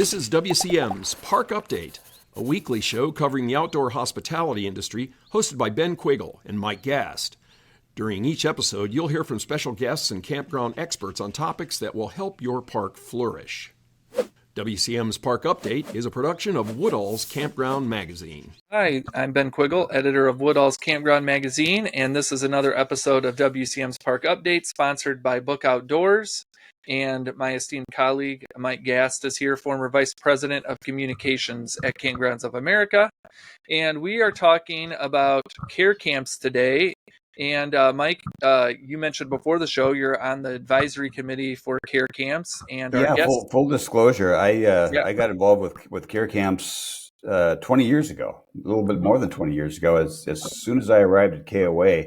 This is WCM's Park Update, a weekly show covering the outdoor hospitality industry, hosted by Ben Quiggle and Mike Gast. During each episode, you'll hear from special guests and campground experts on topics that will help your park flourish. WCM's Park Update is a production of Woodall's Campground Magazine. Hi, I'm Ben Quiggle, editor of Woodall's Campground Magazine, and this is another episode of WCM's Park Update, sponsored by Book Outdoors. And my esteemed colleague, Mike Gast, is here, former Vice President of Communications at Campgrounds of America. And we are talking about care camps today. And Mike, you mentioned before the show you're on the advisory committee for care camps. And our guest... full disclosure, I got involved with care camps 20 years ago, a little bit more than 20 years ago. As soon as I arrived at KOA,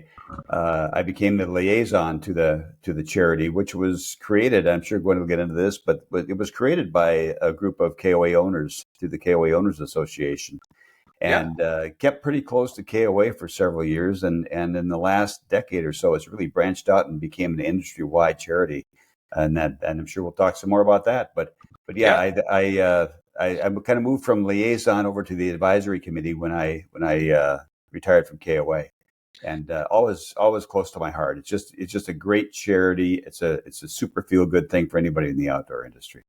I became the liaison to the charity, which was created. I'm sure Gwen will get into this, but it was created by a group of KOA owners through the KOA Owners Association. And kept pretty close to KOA for several years, and in the last decade or so, it's really branched out and became an industry-wide charity, and I'm sure we'll talk some more about that. But I kind of moved from liaison over to the advisory committee when I retired from KOA, and always close to my heart. It's just a great charity. It's a super feel good thing for anybody in the outdoor industry.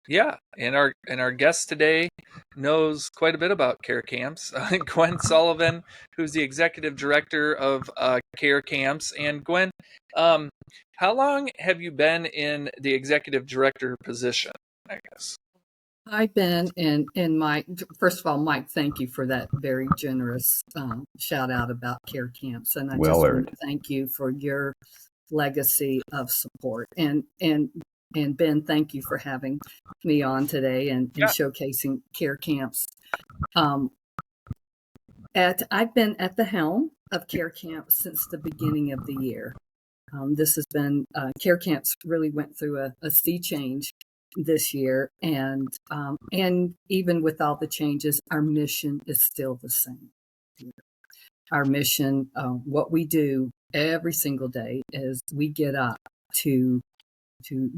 Yeah, and our guest today knows quite a bit about care camps. Gwen Sullivan, who's the executive director of care camps. And Gwen, how long have you been in the executive director position, I guess? I've been in Mike. First of all, Mike, thank you for that very generous shout out about care camps, and I just want to thank you for your legacy of support. And Ben, thank you for having me on today and showcasing care camps. I've been at the helm of care camps since the beginning of the year. This has been care camps really went through a sea change this year, and even with all the changes, our mission is still the same. Our mission, what we do every single day, is we get up to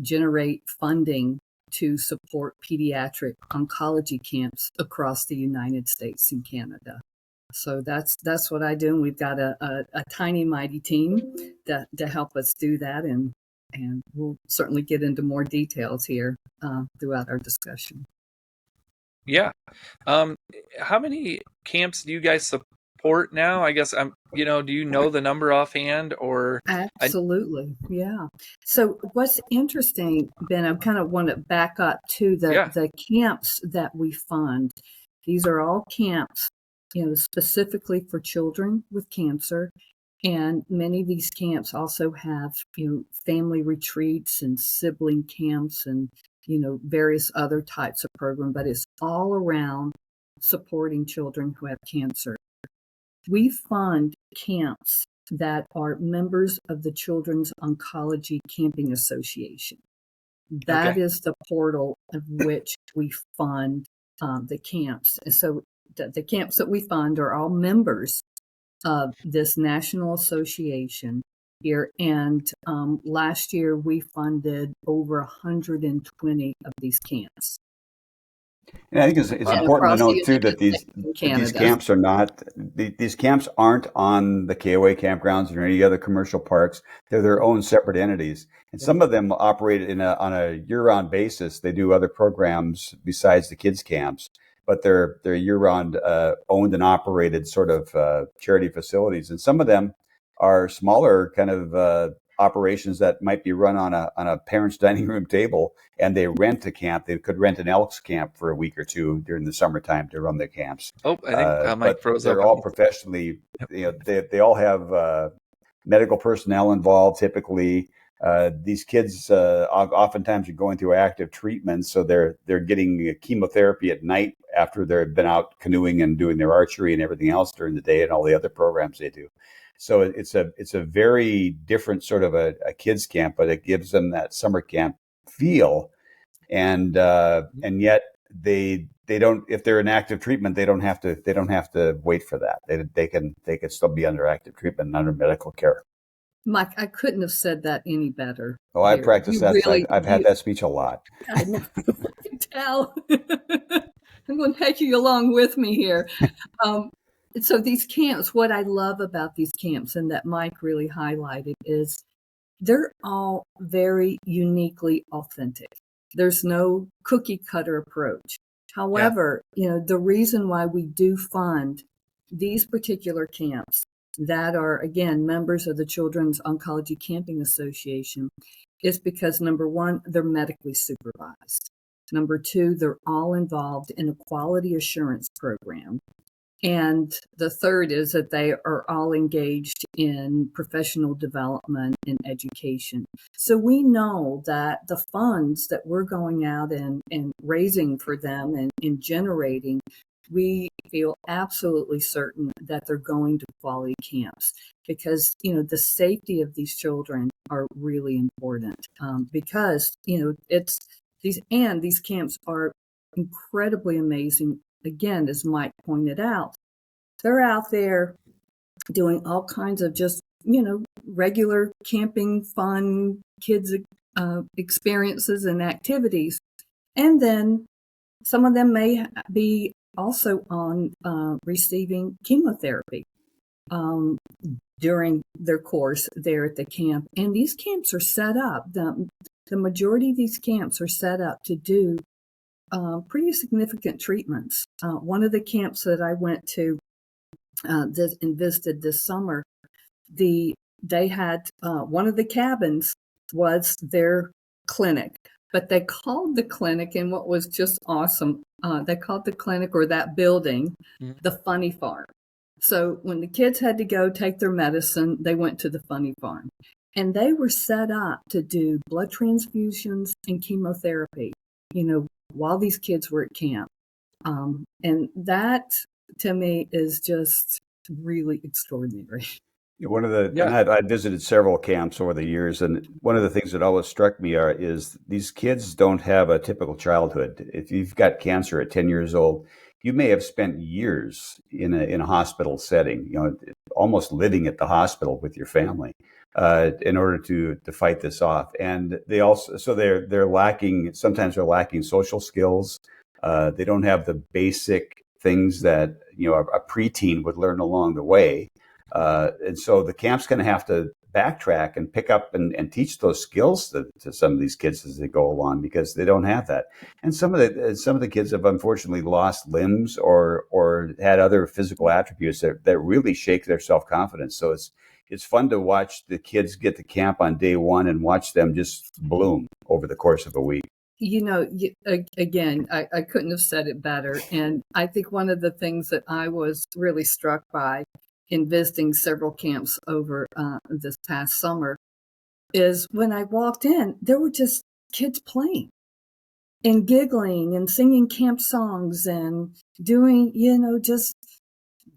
generate funding to support pediatric oncology camps across the United States and Canada. So that's what I do. And we've got a tiny, mighty team to help us do that. And we'll certainly get into more details here throughout our discussion. Yeah. How many camps do you guys support now? I guess do you know the number offhand or? Absolutely. Yeah. So what's interesting, Ben, I kind of want to back up to the camps that we fund. These are all camps, specifically for children with cancer. And many of these camps also have, family retreats and sibling camps and, various other types of programs, but it's all around supporting children who have cancer. We fund camps that are members of the Children's Oncology Camping Association. That is the portal of which we fund the camps. And so the camps that we fund are all members of this national association here. And last year we funded over 120 of these camps. And I think it's important to note too that these camps are not these camps aren't on the KOA campgrounds or any other commercial parks. They're their own separate entities, and some of them operate on a year-round basis. They do other programs besides the kids camps, but they're year-round owned and operated sort of charity facilities. And some of them are smaller kind of operations that might be run on a parent's dining room table, and they rent a camp. They could rent an Elks camp for a week or two during the summertime to run their camps. Oh, I think Mike froze up. They're all professionally, they all have medical personnel involved. Typically, these kids oftentimes are going through active treatment, so they're getting chemotherapy at night after they've been out canoeing and doing their archery and everything else during the day and all the other programs they do. So it's a very different sort of a kids camp, but it gives them that summer camp feel, and yet they don't, if they're in active treatment, they don't have to wait for that. They can still be under active treatment and under medical care. Mike, I couldn't have said that any better. Oh, I practice that. Really, I've had that speech a lot. I know. Al, I'm going to take you along with me here. So these camps, what I love about these camps and that Mike really highlighted is they're all very uniquely authentic. There's no cookie cutter approach. However, the reason why we do fund these particular camps that are, again, members of the Children's Oncology Camping Association is because, number one, they're medically supervised. Number two, they're all involved in a quality assurance program. And the third is that they are all engaged in professional development and education. So we know that the funds that we're going out and raising for them and generating, we feel absolutely certain that they're going to quality camps because, the safety of these children are really important because, it's these camps are incredibly amazing. Again, as Mike pointed out, they're out there doing all kinds of just, regular camping, fun, kids experiences and activities. And then some of them may be also on receiving chemotherapy during their course there at the camp. And these camps are set up. The majority of these camps are set up to do pretty significant treatments. One of the camps that I went to and visited this summer, they had one of the cabins was their clinic, but they called the clinic, and what was just awesome, they called the clinic or that building the Funny Farm. So when the kids had to go take their medicine, they went to the Funny Farm, and they were set up to do blood transfusions and chemotherapy, while these kids were at camp. And that, to me, is just really extraordinary. One of the, and I visited several camps over the years, and one of the things that always struck me is these kids don't have a typical childhood. If you've got cancer at 10 years old, you may have spent years in a hospital setting, almost living at the hospital with your family in order to fight this off. And they also, so they're lacking, sometimes they're lacking social skills. They don't have the basic things that, a preteen would learn along the way. And so the camp's going to have to backtrack and pick up and teach those skills to some of these kids as they go along because they don't have that. And some of the kids have unfortunately lost limbs or had other physical attributes that really shake their self-confidence. So it's fun to watch the kids get to camp on day one and watch them just bloom over the course of a week. Again, I couldn't have said it better. And I think one of the things that I was really struck by in visiting several camps over this past summer is when I walked in, there were just kids playing and giggling and singing camp songs and doing, just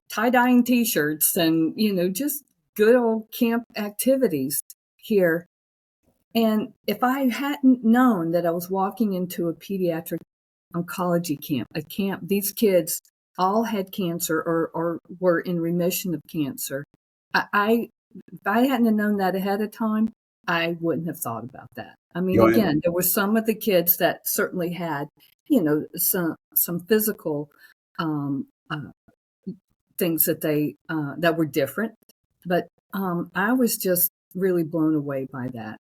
tie-dyeing T-shirts and, just good old camp activities here. And if I hadn't known that I was walking into a pediatric oncology camp, these kids all had cancer or were in remission of cancer. If I hadn't known that ahead of time, I wouldn't have thought about that. I mean, again, there were some of the kids that certainly had, some physical things that that were different, but I was just really blown away by that.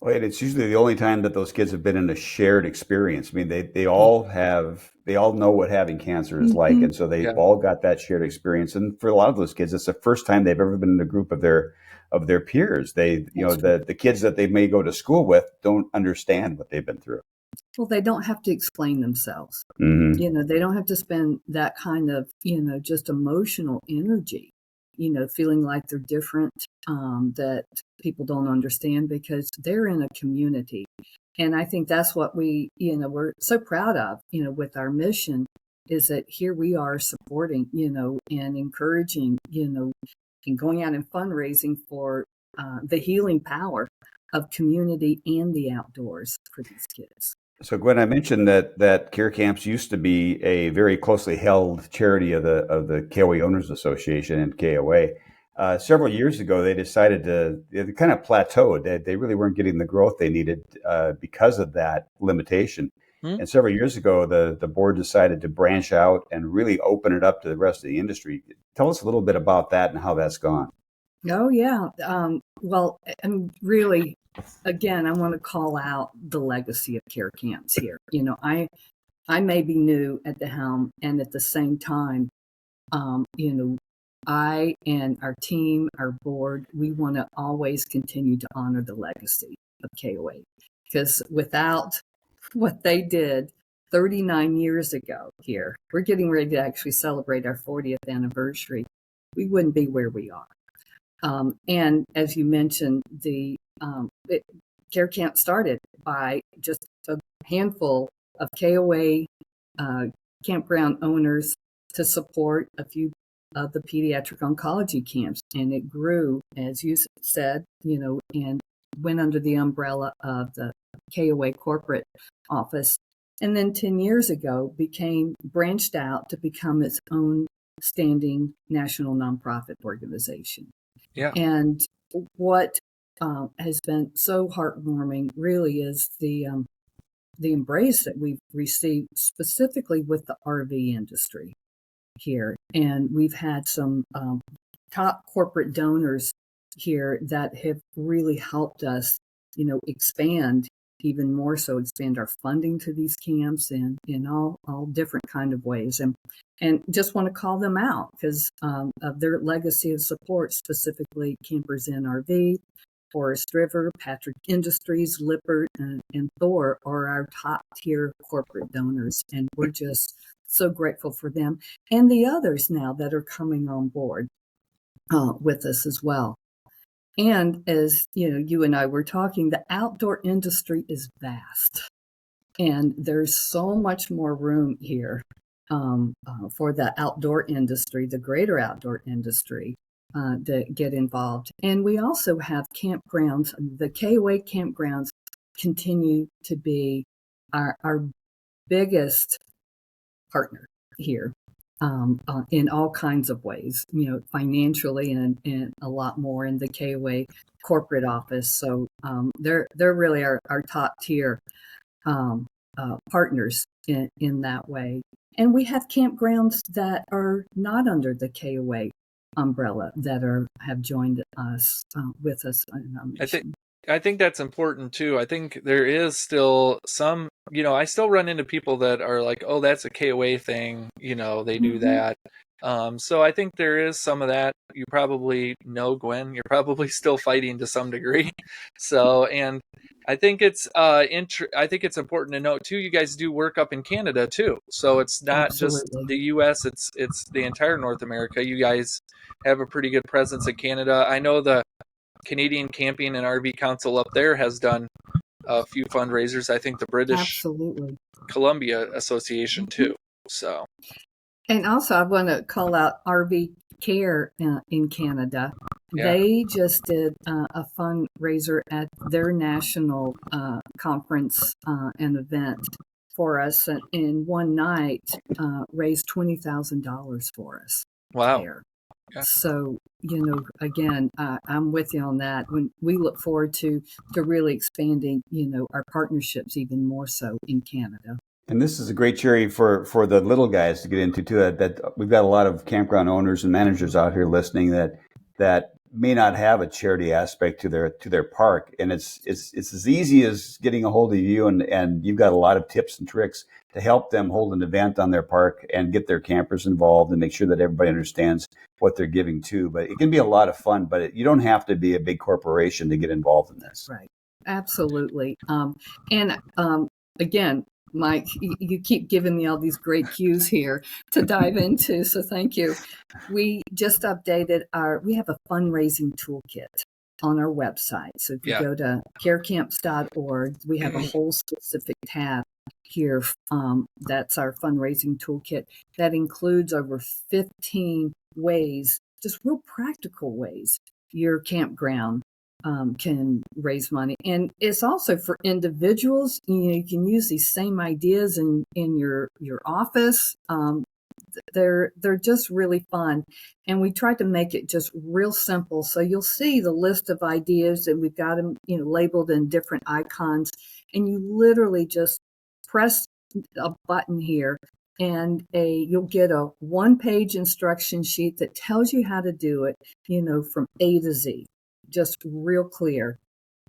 Well, and it's usually the only time that those kids have been in a shared experience. I mean, they all know what having cancer is like. And so they've all got that shared experience. And for a lot of those kids, it's the first time they've ever been in a group of their peers. The kids that they may go to school with don't understand what they've been through. Well, they don't have to explain themselves. Mm-hmm. They don't have to spend that kind of, just emotional energy, feeling like they're different, that people don't understand because they're in a community. And I think that's what we're so proud of, with our mission is that here we are supporting, and encouraging, and going out and fundraising for the healing power of community and the outdoors for these kids. So, Gwen, I mentioned that Care Camps used to be a very closely held charity of the KOA Owners Association and KOA. Several years ago, they decided they kind of plateaued. They really weren't getting the growth they needed because of that limitation. Hmm? And several years ago, the board decided to branch out and really open it up to the rest of the industry. Tell us a little bit about that and how that's gone. Oh, yeah. Well, and really, again, I want to call out the legacy of care camps here. I may be new at the helm, and at the same time, I and our team, our board, we want to always continue to honor the legacy of KOA, because without what they did 39 years ago here, we're getting ready to actually celebrate our 40th anniversary. We wouldn't be where we are. And as you mentioned, Care Camp started by just a handful of KOA campground owners to support a few of the pediatric oncology camps. And it grew, as you said, and went under the umbrella of the KOA corporate office. And then 10 years ago became branched out to become its own standing national nonprofit organization. Yeah. And what has been so heartwarming really is the embrace that we've received specifically with the RV industry here. And we've had some top corporate donors here that have really helped us, expand even more so, expand our funding to these camps and in all different kind of ways. And just want to call them out because of their legacy of support, specifically Campers Inn RV, Forest River, Patrick Industries, Lippert, and Thor are our top tier corporate donors. And we're just so grateful for them and the others now that are coming on board with us as well. And as you and I were talking, the outdoor industry is vast, and there's so much more room here for the outdoor industry, the greater outdoor industry, to get involved. And we also have campgrounds. The KOA campgrounds continue to be our biggest partner here. In all kinds of ways, financially and a lot more in the KOA corporate office. So they're really our top tier partners in that way. And we have campgrounds that are not under the KOA umbrella that have joined us with us in our mission. I think that's important too. I think there is still some, I still run into people that are like, oh, that's a KOA thing. They do that. So I think there is some of that. You probably know, Gwen, you're probably still fighting to some degree. So, and I think it's important to note too, you guys do work up in Canada too. So it's not just the US, it's the entire North America. You guys have a pretty good presence in Canada. I know the Canadian Camping and RV Council up there has done a few fundraisers. I think the British Columbia Association too. So, and also I want to call out RV Care in Canada. Yeah. They just did a fundraiser at their national conference and event for us, and in one night raised $20,000 for us. Wow. There. Yeah. So, again, I'm with you on that. When we look forward to really expanding, our partnerships even more so in Canada. And this is a great charity for the little guys to get into too. That we've got a lot of campground owners and managers out here listening that may not have a charity aspect to their park, and it's as easy as getting a hold of you, and you've got a lot of tips and tricks to help them hold an event on their park and get their campers involved and make sure that everybody understands what they're giving to. But it can be a lot of fun, but you don't have to be a big corporation to get involved in this. Right. Absolutely. Again, Mike, you keep giving me all these great cues here to dive into. So thank you. We just updated we have a fundraising toolkit on our website. So if you go to carecamps.org, we have a whole specific tab here. That's our fundraising toolkit. That includes over 15 ways, just real practical ways, your campground can raise money. And it's also for individuals. You can use these same ideas in your office. They're just really fun. And we tried to make it just real simple. So you'll see the list of ideas, and we've got them labeled in different icons. And you literally just press a button here, and you'll get a one-page instruction sheet that tells you how to do it, from A to Z, just real clear.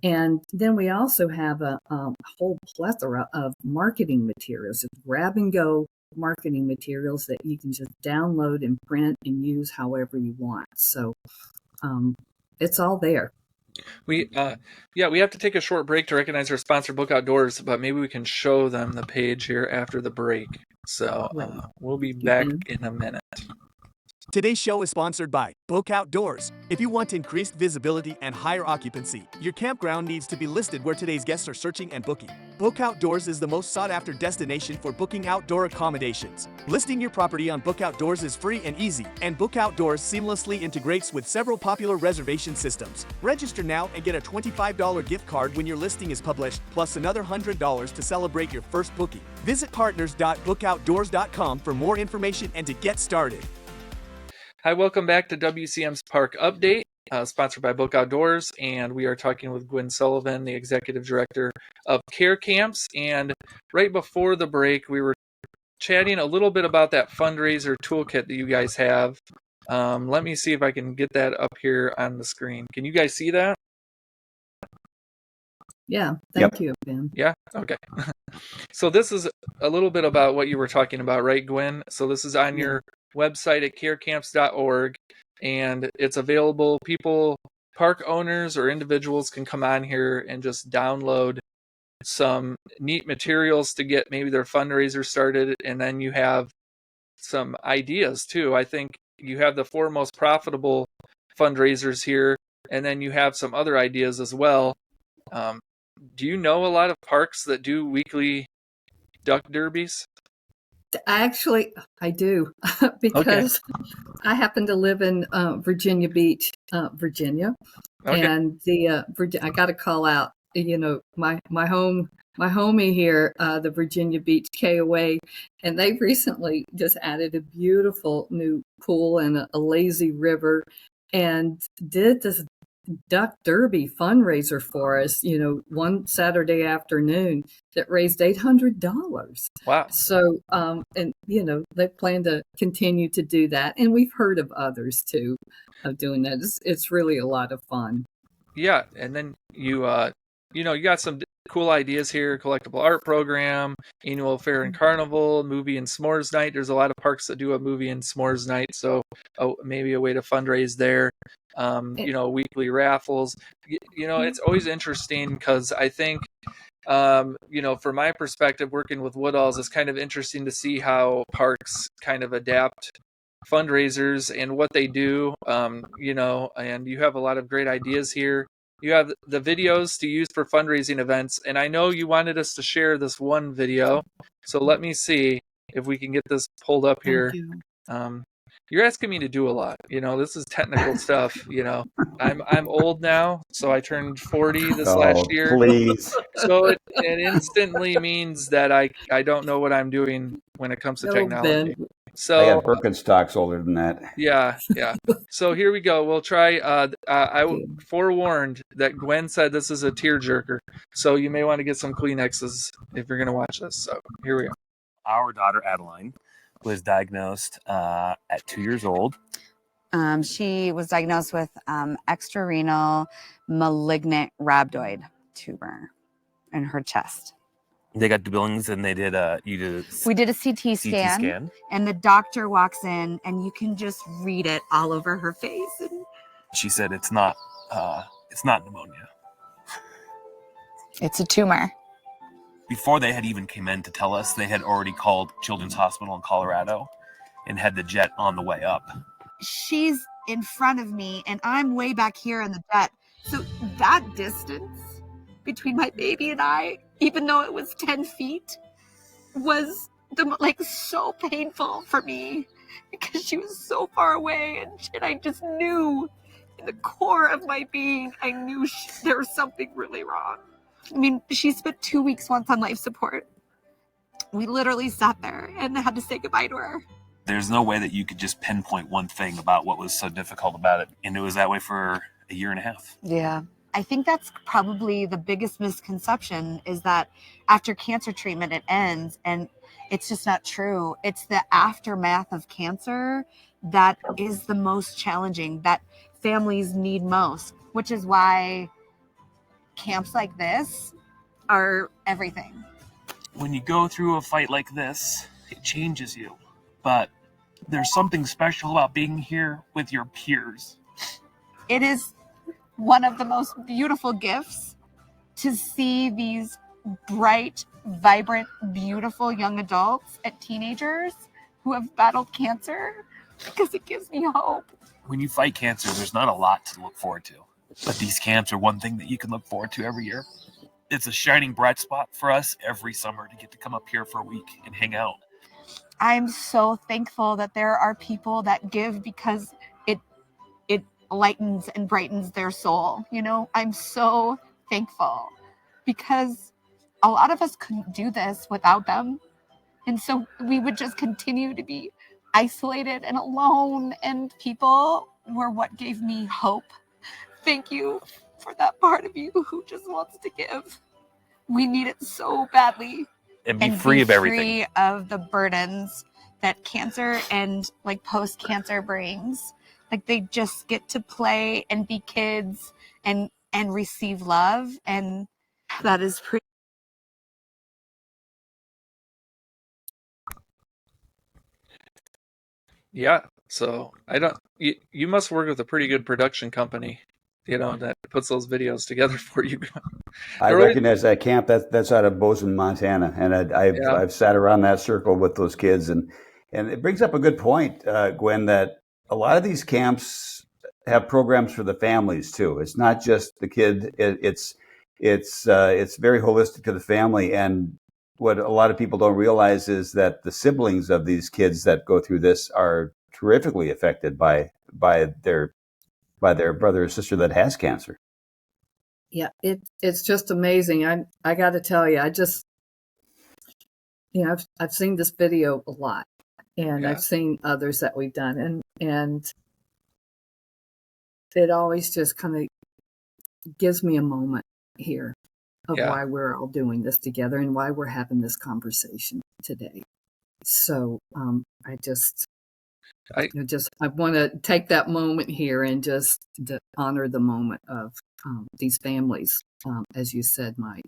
And then we also have a whole plethora of marketing materials, grab and go marketing materials that you can just download and print and use however you want. So it's all there. We have to take a short break to recognize our sponsor, Book Outdoors, but maybe we can show them the page here after the break. So we'll be back in a minute. Today's show is sponsored by Book Outdoors. If you want increased visibility and higher occupancy, your campground needs to be listed where today's guests are searching and booking. Book Outdoors is the most sought-after destination for booking outdoor accommodations. Listing your property on Book Outdoors is free and easy, and Book Outdoors seamlessly integrates with several popular reservation systems. Register now and get a $25 gift card when your listing is published, plus another $100 to celebrate your first booking. Visit partners.bookoutdoors.com for more information and to get started. Hi, welcome back to WCM's Park Update, sponsored by Book Outdoors, and we are talking with Gwen Sullivan, the Executive Director of Care Camps. And right before the break, we were chatting a little bit about that fundraiser toolkit that you guys have. Let me see if I can get that up here on the screen. Can you guys see that? Yeah, thank you, Ben. Yeah, okay. So this is a little bit about what you were talking about, right, Gwen? So this is on your website at carecamps.org, and it's available. People, park owners or individuals can come on here and just download some neat materials to get maybe their fundraiser started, and then you have some ideas too. I think you have the 4 most profitable fundraisers here, and then you have some other ideas as well. Do you know a lot of parks that do weekly duck derbies? Actually, I do, because I happen to live in Virginia Beach, Virginia, and I got to call out, my homie here, the Virginia Beach KOA, and they've recently just added a beautiful new pool and a lazy river, and did this duck derby fundraiser for us, one Saturday afternoon that raised $800. Wow. So, and, they plan to continue to do that. And we've heard of others too of doing that. It's really a lot of fun. Yeah. And then you got some cool ideas here: collectible art program, annual fair and carnival, movie and s'mores night. There's a lot of parks that do a movie and s'mores night, so maybe a way to fundraise there. Weekly raffles. It's always interesting because I think, from my perspective, working with Woodalls, it's kind of interesting to see how parks kind of adapt fundraisers and what they do. And you have a lot of great ideas here. You have the videos to use for fundraising events, and I know you wanted us to share this one video, so let me see if we can get this pulled up here. You're asking me to do a lot. This is technical stuff. I'm old now, so I turned 40 this last year. Please. So it instantly means that I don't know what I'm doing when it comes to technology. Ben. So I got Birkenstocks older than that. Yeah. So here we go. We'll try. I forewarned that Gwen said this is a tearjerker, so you may want to get some Kleenexes if you're going to watch this. So here we go. Our daughter Adeline was diagnosed at 2 years old. She was diagnosed with extrarenal malignant rhabdoid tumor in her chest. They got the billings and they did we did a CT scan, and the doctor walks in and you can just read it all over her face. And she said it's not pneumonia. It's a tumor. Before they had even come in to tell us, they had already called Children's Hospital in Colorado and had the jet on the way up. She's in front of me and I'm way back here in the jet. So that distance between my baby and I, even though it was 10 feet, was so painful for me because she was so far away, and I just knew in the core of my being, I knew there was something really wrong. I mean, she spent 2 weeks once on life support. We literally sat there and had to say goodbye to her. There's no way that you could just pinpoint one thing about what was so difficult about it. And it was that way for a year and a half. Yeah. I think that's probably the biggest misconception, is that after cancer treatment, it ends, and it's just not true. It's the aftermath of cancer that is the most challenging, that families need most, which is why camps like this are everything. When you go through a fight like this, it changes you. But there's something special about being here with your peers. It is one of the most beautiful gifts to see these bright, vibrant, beautiful young adults and teenagers who have battled cancer, because it gives me hope. When you fight cancer, there's not a lot to look forward to. But these camps are one thing that you can look forward to every year. It's a shining bright spot for us every summer to get to come up here for a week and hang out. I'm so thankful that there are people that give because it lightens and brightens their soul. You know, I'm so thankful, because a lot of us couldn't do this without them. And so we would just continue to be isolated and alone, and people were what gave me hope. Thank you for that part of you who just wants to give. We need it so badly. And be free of everything. Free of the burdens that cancer and like post-cancer brings. Like, they just get to play and be kids and receive love, and that is pretty. Yeah. So you must work with a pretty good production company, that puts those videos together for you. I recognize that camp. That's out of Bozeman, Montana, and I've sat around that circle with those kids, and it brings up a good point, Gwen, that a lot of these camps have programs for the families too. It's not just the kid. It's very holistic to the family. And what a lot of people don't realize is that the siblings of these kids that go through this are terrifically affected by their brother or sister that has cancer. Yeah, it's just amazing. I got to tell you, I've seen this video a lot, and I've seen others that we've done, and it always just kind of gives me a moment here of why we're all doing this together and why we're having this conversation today. So I want to take that moment here and just honor the moment of these families, as you said, Mike,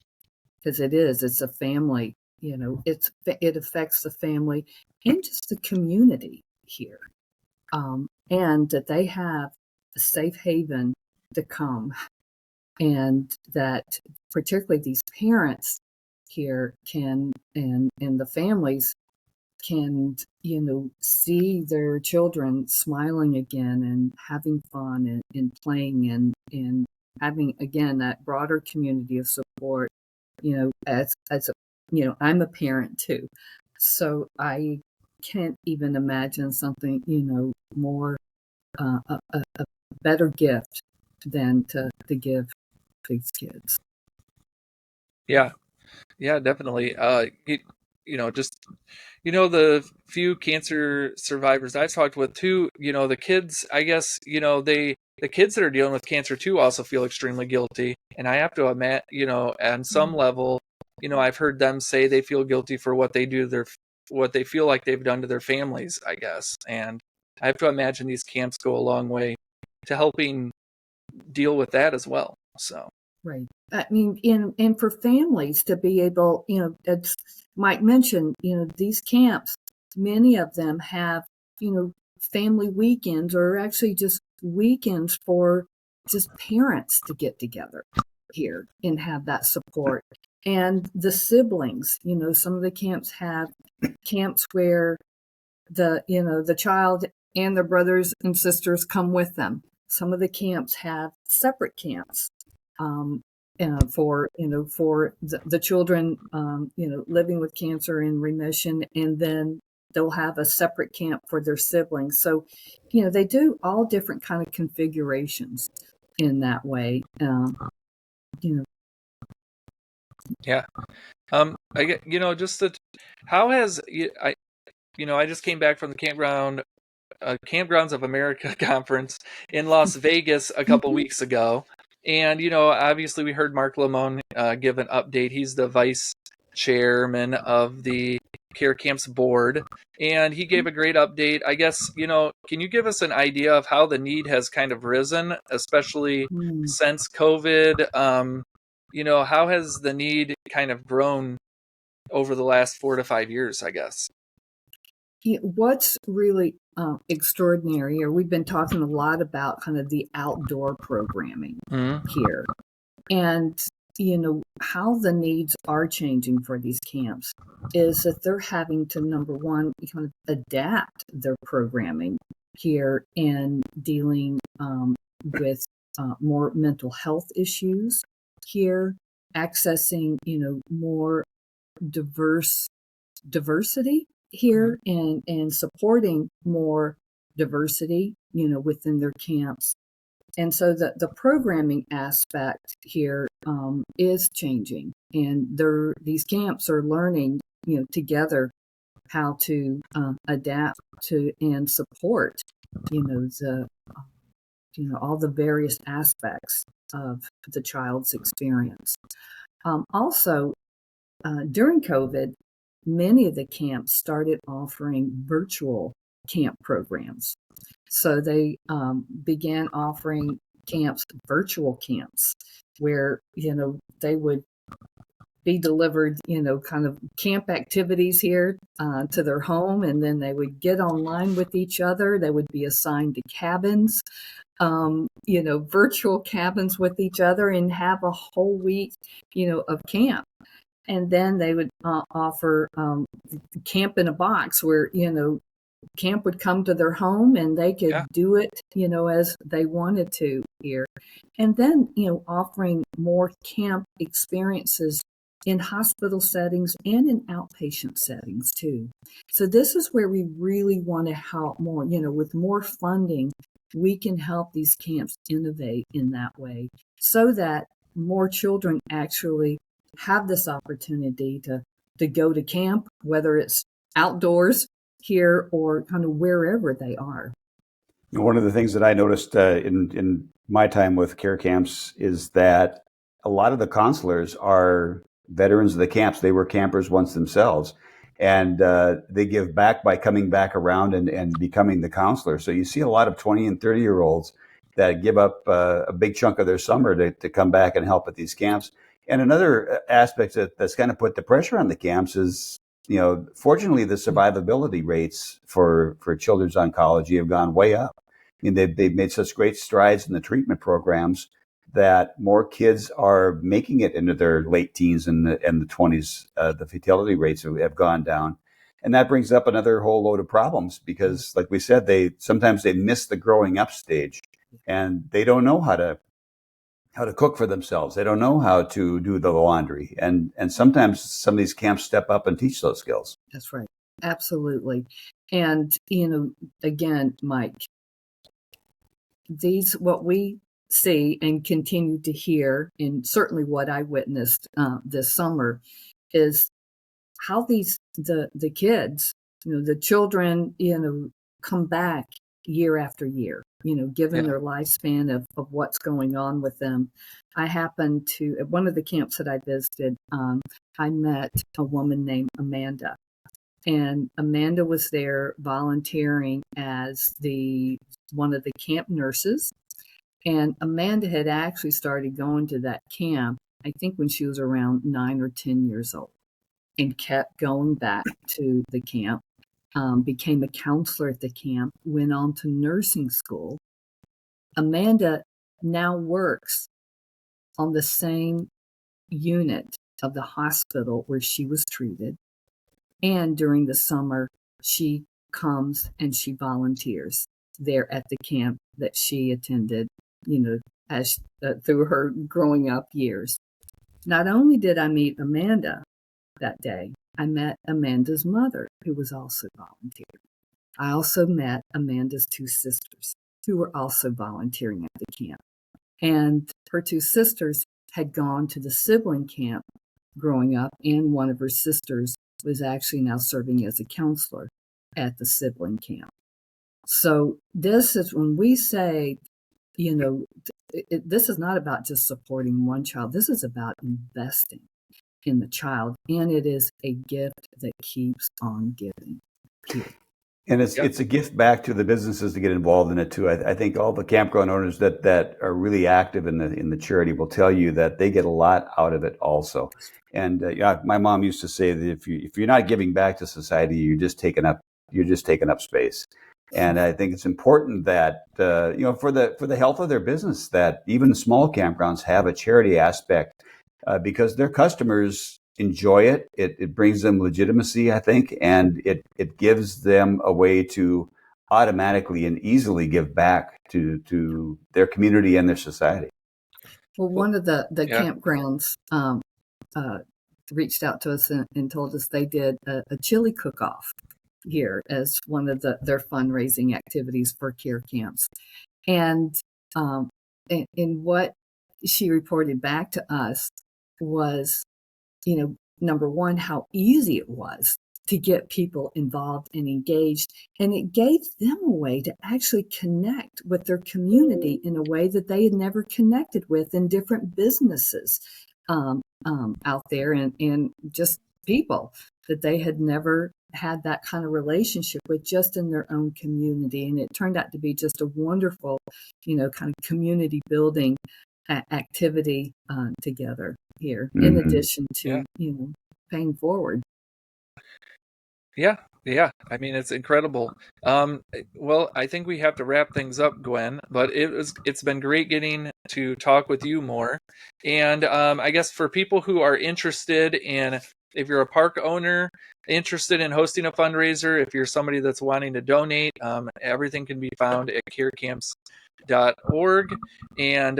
because it's a family. It affects the family and just the community here, and that they have a safe haven to come, and that particularly these parents here can and the families can see their children smiling again and having fun and playing and having again that broader community of support. As I'm a parent too, so I can't even imagine something more a better gift than to give these kids. Yeah, definitely. The few cancer survivors I've talked with too, the kids, I guess, the kids that are dealing with cancer too also feel extremely guilty. And I have to admit, on some level, I've heard them say they feel guilty for what they do what they feel like they've done to their families, I guess. And I have to imagine these camps go a long way to helping deal with that as well. So. Right. I mean, and for families to be able, as Mike mentioned, these camps, many of them have, family weekends or actually just weekends for just parents to get together here and have that support. And the siblings, some of the camps have camps where the child and their brothers and sisters come with them. Some of the camps have separate camps. For the children, living with cancer in remission, and then they'll have a separate camp for their siblings. So, they do all different kind of configurations in that way. Yeah. I get, just that. How has I just came back from the Campgrounds of America conference in Las Vegas a couple weeks ago. And, obviously we heard Mark Lamone give an update. He's the vice chairman of the Care Camps board, and he gave a great update. I guess, can you give us an idea of how the need has kind of risen, especially since COVID? How has the need kind of grown over the last 4 to 5 years, I guess? What's really extraordinary, or we've been talking a lot about kind of the outdoor programming here, and how the needs are changing for these camps is that they're having to, number one, kind of adapt their programming here in dealing with more mental health issues here, accessing more diversity here, and supporting more diversity within their camps. And so the programming aspect here is changing, and these camps are learning together how to adapt to and support the all the various aspects of the child's experience. Also, during COVID, many of the camps started offering virtual camp programs. So they began offering virtual camps, where, they would be delivered, kind of camp activities here to their home, and then they would get online with each other. They would be assigned to cabins, virtual cabins with each other, and have a whole week, of camp. And then they would offer camp in a box, where, camp would come to their home and they could do it, as they wanted to here. And then, offering more camp experiences in hospital settings and in outpatient settings too. So this is where we really want to help more, with more funding, we can help these camps innovate in that way, so that more children actually have this opportunity to go to camp, whether it's outdoors here or kind of wherever they are. One of the things that I noticed in my time with care camps is that a lot of the counselors are veterans of the camps. They were campers once themselves, and they give back by coming back around and becoming the counselor. So you see a lot of 20 and 30-year-olds that give up a big chunk of their summer to come back and help at these camps. And another aspect that's kind of put the pressure on the camps is, fortunately, the survivability rates for children's oncology have gone way up. I mean, they've made such great strides in the treatment programs that more kids are making it into their late teens and the 20s. The fatality rates have gone down. And that brings up another whole load of problems because, like we said, sometimes they miss the growing up stage, and they don't know how to cook for themselves. They don't know how to do the laundry. And sometimes some of these camps step up and teach those skills. That's right. Absolutely. And, again, Mike, what we see and continue to hear, and certainly what I witnessed this summer, is how the kids, the children, come back year after year, given their lifespan of what's going on with them. I happened to, at one of the camps that I visited, I met a woman named Amanda. And Amanda was there volunteering as one of the camp nurses. And Amanda had actually started going to that camp, I think, when she was around 9 or 10 years old, and kept going back to the camp. Became a counselor at the camp, went on to nursing school. Amanda now works on the same unit of the hospital where she was treated. And during the summer, she comes and she volunteers there at the camp that she attended, as through her growing up years. Not only did I meet Amanda that day, I met Amanda's mother, who was also volunteering. I also met Amanda's two sisters, who were also volunteering at the camp. And her two sisters had gone to the sibling camp growing up, and one of her sisters was actually now serving as a counselor at the sibling camp. So this is when we say this is not about just supporting one child. This is about investing in the child, and it is a gift that keeps on giving. And it's a gift back to the businesses to get involved in it too. I think all the campground owners that are really active in the charity will tell you that they get a lot out of it also. And my mom used to say that if you're not giving back to society, you're just taking up space. And I think it's important that for the health of their business, that even small campgrounds have a charity aspect because their customers enjoy it. It brings them legitimacy, I think, and it gives them a way to automatically and easily give back to their community and their society. Well, one of the campgrounds reached out to us and told us they did a chili cook-off here as one of their fundraising activities for care camps. And what she reported back to us was, number one, how easy it was to get people involved and engaged. And it gave them a way to actually connect with their community in a way that they had never connected with in different businesses out there and just people that they had never had that kind of relationship with just in their own community. And it turned out to be just a wonderful, kind of community building activity together here, in addition to, paying forward. Yeah. I mean, it's incredible. Well, I think we have to wrap things up, Gwen, but it's been great getting to talk with you more. And I guess for people who are interested in, if you're a park owner interested in hosting a fundraiser, if you're somebody that's wanting to donate, everything can be found at carecamps.org. And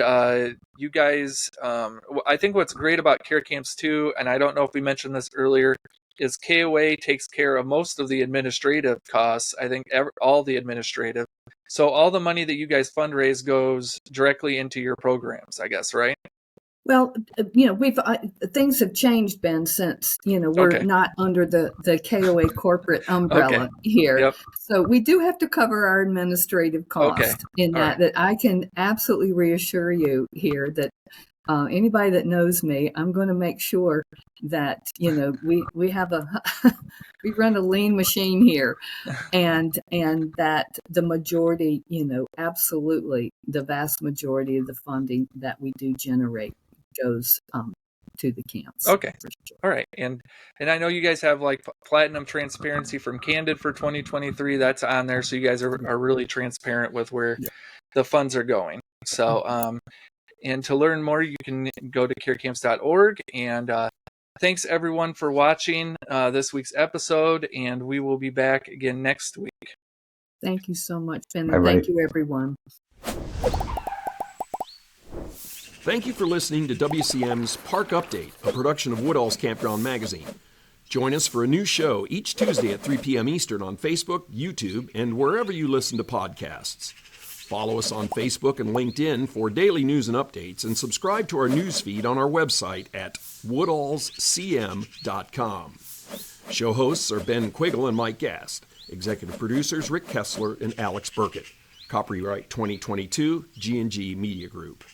you guys, I think what's great about Care Camps too, and I don't know if we mentioned this earlier, is KOA takes care of most of the administrative costs. I think all the administrative. So all the money that you guys fundraise goes directly into your programs, I guess, right? Well, we've things have changed, Ben, since we're not under the KOA corporate umbrella here. Yep. So we do have to cover our administrative cost. That I can absolutely reassure you here that anybody that knows me, I'm going to make sure that we have we run a lean machine here, and that the majority, absolutely the vast majority of the funding that we do generate goes to the camps. Okay. For sure. All right. And I know you guys have like platinum transparency from Candid for 2023. That's on there. So you guys are really transparent with where the funds are going. So, and to learn more, you can go to carecamps.org. And thanks everyone for watching this week's episode. And we will be back again next week. Thank you so much, Ben. And thank you, everyone. Thank you for listening to WCM's Park Update, a production of Woodall's Campground Magazine. Join us for a new show each Tuesday at 3 p.m. Eastern on Facebook, YouTube, and wherever you listen to podcasts. Follow us on Facebook and LinkedIn for daily news and updates, and subscribe to our news feed on our website at woodallscm.com. Show hosts are Ben Quiggle and Mike Gast. Executive producers Rick Kessler and Alex Burkett. Copyright 2022, G&G Media Group.